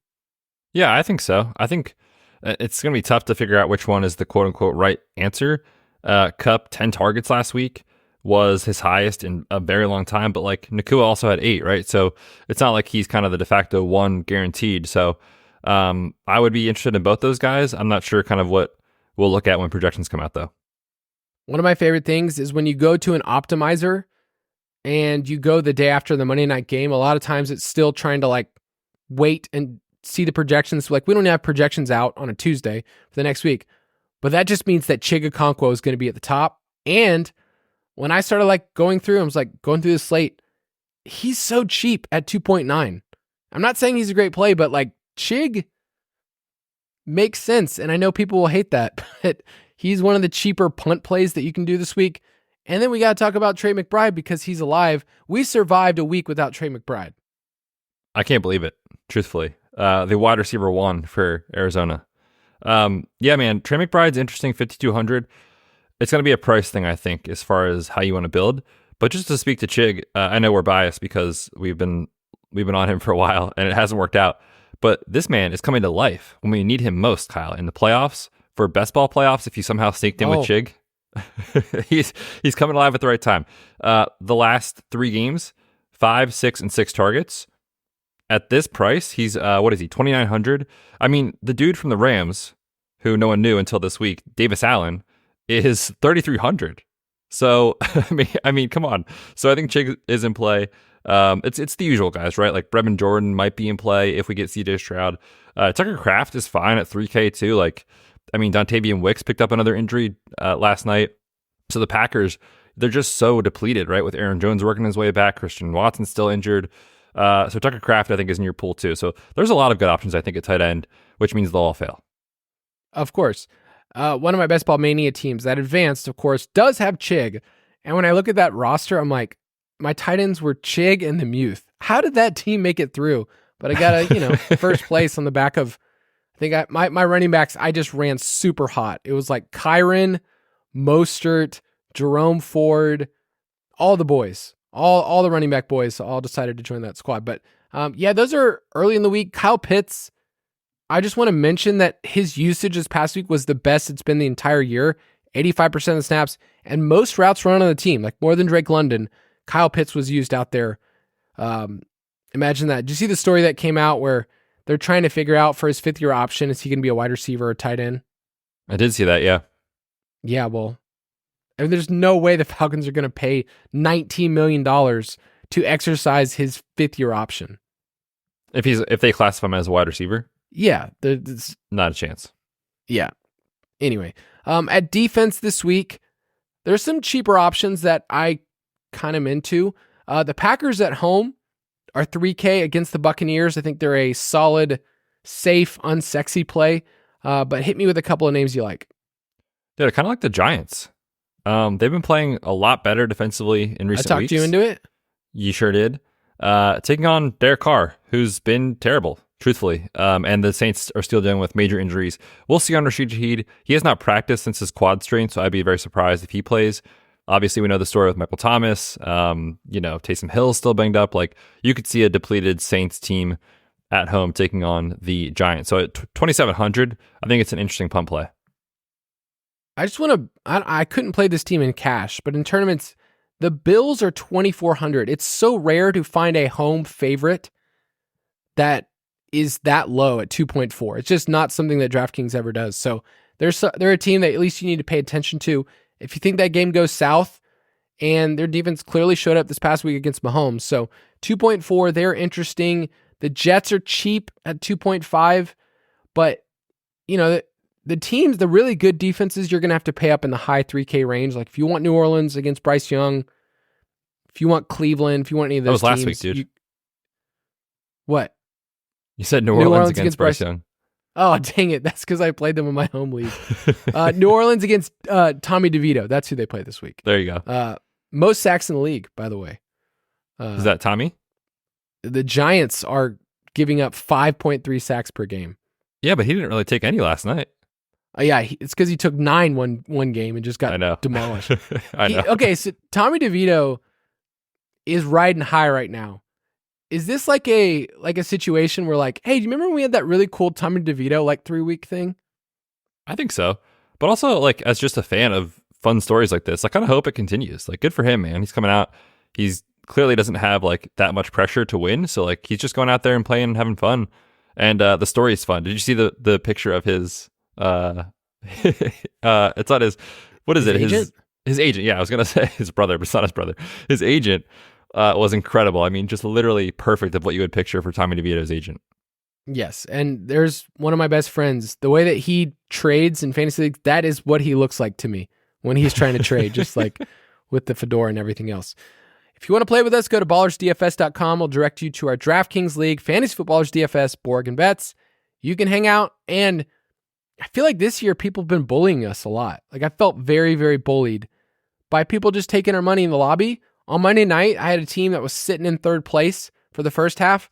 C: Yeah, I think so. I think it's going to be tough to figure out which one is the quote-unquote right answer. Kupp, 10 targets last week was his highest in a very long time, but like Nakua also had 8, right? So it's not like he's kind of the de facto 1 guaranteed. So I would be interested in both those guys. I'm not sure kind of what we'll look at when projections come out, though.
B: One of my favorite things is when you go to an optimizer and you go the day after the Monday night game, a lot of times it's still trying to like wait and see the projections. Like we don't have projections out on a Tuesday for the next week, but that just means that Chig Okonkwo is going to be at the top. And when I started like going through, I was like going through the slate, he's so cheap at 2.9. I'm not saying he's a great play, but like Chig makes sense. And I know people will hate that, but he's one of the cheaper punt plays that you can do this week. And then we got to talk about Trey McBride because he's alive. We survived a week without Trey McBride.
C: I can't believe it, truthfully. The wide receiver 1 for Arizona. Yeah, man, Trey McBride's interesting, 5,200. It's going to be a price thing, I think, as far as how you want to build. But just to speak to Chig, I know we're biased because we've been on him for a while and it hasn't worked out. But this man is coming to life when we need him most, Kyle, in the playoffs. For best ball playoffs, if you somehow sneaked in with Chig, he's coming alive at the right time. The last 3 games, 5, 6, and 6 targets. At this price, he's, what is he, 2,900? I mean, the dude from the Rams, who no one knew until this week, Davis Allen, is 3,300. So, I mean, come on. So I think Chig is in play. It's the usual guys, right? Like Brevin Jordan might be in play if we get CJ Stroud. Tucker Kraft is fine at 3K too. Like, I mean, Dontavian Wicks picked up another injury last night. So the Packers, they're just so depleted, right? With Aaron Jones working his way back, Christian Watson's still injured. So Tucker Kraft, I think, is in your pool too. So there's a lot of good options, I think, at tight end, which means they'll all fail.
B: Of course. One of my best ball mania teams that advanced, of course, does have Chig. And when I look at that roster, I'm like, my tight ends were Chig and the Muth. How did that team make it through? But I got a, first place on the back of, I think my running backs, I just ran super hot. It was like Kyron, Mostert, Jerome Ford, all the boys, all the running back boys all decided to join that squad. But yeah, those are early in the week. Kyle Pitts, I just want to mention that his usage this past week was the best it's been the entire year, 85% of the snaps, and most routes run on the team, like more than Drake London. Kyle Pitts was used out there. Imagine that. Did you see the story that came out where they're trying to figure out for his 5th-year option, is he going to be a wide receiver or tight end?
C: I did see that, yeah. Yeah,
B: well, I mean, there's no way the Falcons are going to pay $19 million to exercise his 5th-year option.
C: If they classify him as a wide receiver?
B: Yeah.
C: Not a chance.
B: Yeah. Anyway, at defense this week, there's some cheaper options that I kind of into. The Packers at home are 3K against the Buccaneers. I think they're a solid, safe, unsexy play. But hit me with a couple of names you like.
C: Dude, I kind of like the Giants. They've been playing a lot better defensively in recent weeks.
B: I talked you into it?
C: You sure did. Taking on Derek Carr, who's been terrible, truthfully. And the Saints are still dealing with major injuries. We'll see on Rashid Shaheed. He has not practiced since his quad strain, so I'd be very surprised if he plays. Obviously, we know the story with Michael Thomas. Taysom Hill's still banged up. Like, you could see a depleted Saints team at home taking on the Giants. So at 2,700, I think it's an interesting punt play.
B: I just want to, I couldn't play this team in cash, but in tournaments, the Bills are 2,400. It's so rare to find a home favorite that is that low at 2.4. It's just not something that DraftKings ever does. So they're a team that at least you need to pay attention to. If you think that game goes south, and their defense clearly showed up this past week against Mahomes. So 2.4, they're interesting. The Jets are cheap at 2.5, but the teams, the really good defenses, you're going to have to pay up in the high 3K range. Like if you want New Orleans against Bryce Young, if you want Cleveland, if you want any of those teams.
C: That was last week, dude.
B: What?
C: You said New Orleans against Bryce Young.
B: Oh, dang it. That's because I played them in my home league. New Orleans against Tommy DeVito. That's who they play this week.
C: There you go.
B: Most sacks in the league, by the way.
C: Is that Tommy?
B: The Giants are giving up 5.3 sacks per game.
C: Yeah, but he didn't really take any last night.
B: It's because he took 9 one game and just got demolished.
C: I know.
B: Okay, so Tommy DeVito is riding high right now. Is this like a situation where like, hey, do you remember when we had that really cool Tommy DeVito like 3-week thing?
C: I think so. But also, like, as just a fan of fun stories like this, I kind of hope it continues. Like, good for him, man. He's coming out. He's clearly doesn't have like that much pressure to win. So like, he's just going out there and playing and having fun. And the story is fun. Did you see the picture of his it's not his, what is it?
B: Agent?
C: His agent. Yeah, I was going to say his brother, but it's not his brother. His agent was incredible. I mean, just literally perfect of what you would picture for Tommy DeVito's agent.
B: Yes. And there's one of my best friends. The way that he trades in fantasy league, that is what he looks like to me when he's trying to trade, just like with the fedora and everything else. If you want to play with us, go to ballersdfs.com. We'll direct you to our DraftKings League, Fantasy Footballers DFS, Borg Betz. You can hang out, and I feel like this year people have been bullying us a lot. Like I felt very, very bullied by people just taking our money in the lobby. On Monday night, I had a team that was sitting in third place for the first half,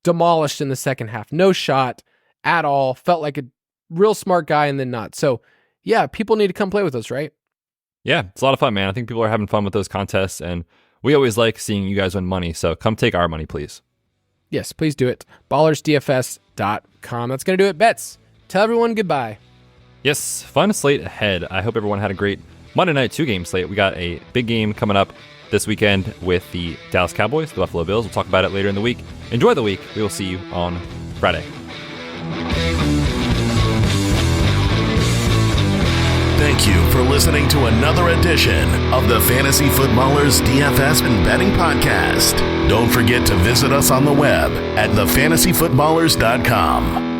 B: demolished in the second half. No shot at all. Felt like a real smart guy and then not. So yeah, people need to come play with us, right?
C: Yeah, it's a lot of fun, man. I think people are having fun with those contests, and we always like seeing you guys win money. So come take our money, please.
B: Yes, please do it. ballersdfs.com. That's going to do it. Betz, tell everyone goodbye.
C: Yes, fun slate ahead. I hope everyone had a great Monday night 2-game slate. We got a big game coming up this weekend with the Dallas Cowboys, the Buffalo Bills. We'll talk about it later in the week. Enjoy the week. We will see you on Friday.
A: Thank you for listening to another edition of the Fantasy Footballers DFS and Betting Podcast. Don't forget to visit us on the web at thefantasyfootballers.com.